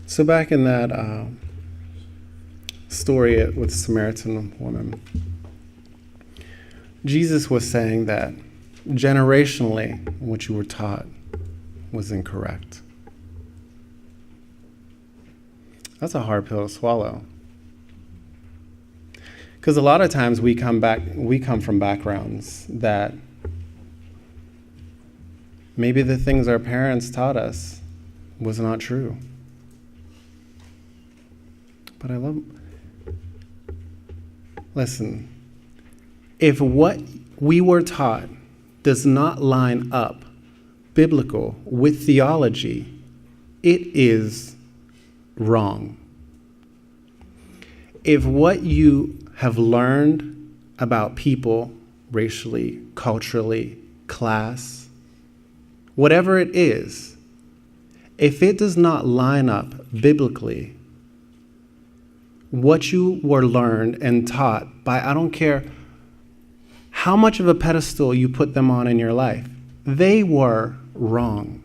So back in that story with the Samaritan woman, Jesus was saying that generationally, what you were taught was incorrect. That's a hard pill to swallow. Because a lot of times we come from backgrounds that maybe the things our parents taught us was not true. But listen, if what we were taught does not line up biblical with theology, it is wrong. If what you have learned about people, racially, culturally, class, whatever it is, if it does not line up biblically, what you were learned and taught by, I don't care how much of a pedestal you put them on in your life, they were wrong.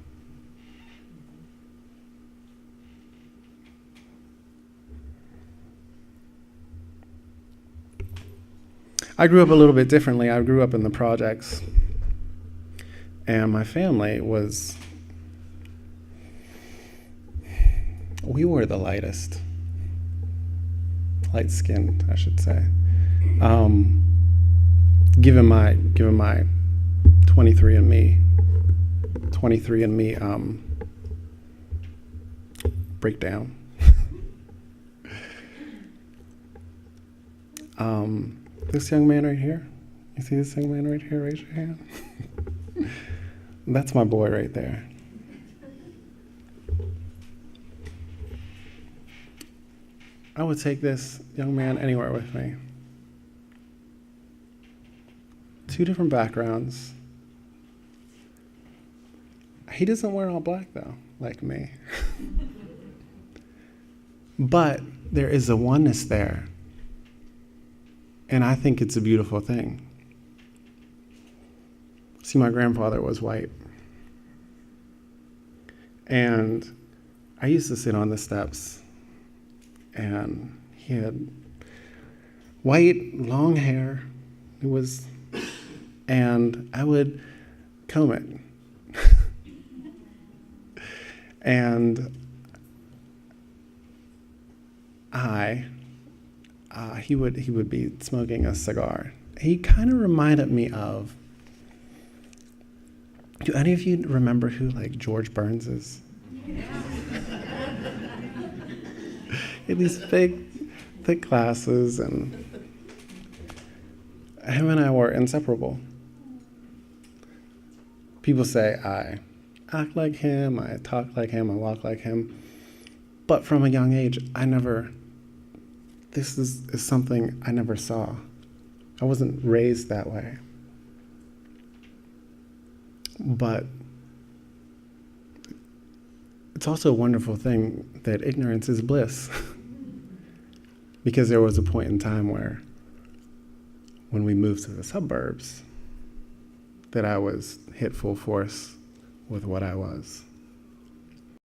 I grew up a little bit differently. I grew up in the projects, and my family we were the lightest. Light-skinned, I should say. Given my 23andMe breakdown. This young man right here. You see this young man right here? Raise your hand. That's my boy right there. I would take this young man anywhere with me. 2 different backgrounds. He doesn't wear all black, though, like me. But there is a oneness there. And I think it's a beautiful thing. See, my grandfather was white. And I used to sit on the steps. And he had white, long hair. And I would comb it. And he would be smoking a cigar. He kind of reminded me of, do any of you remember who like George Burns is? Yeah. He had these big, thick glasses, and him and I were inseparable. People say I act like him, I talk like him, I walk like him. But from a young age, this is something I never saw. I wasn't raised that way. But it's also a wonderful thing that ignorance is bliss. Because there was a point in time where, when we moved to the suburbs, that I was hit full force with what I was.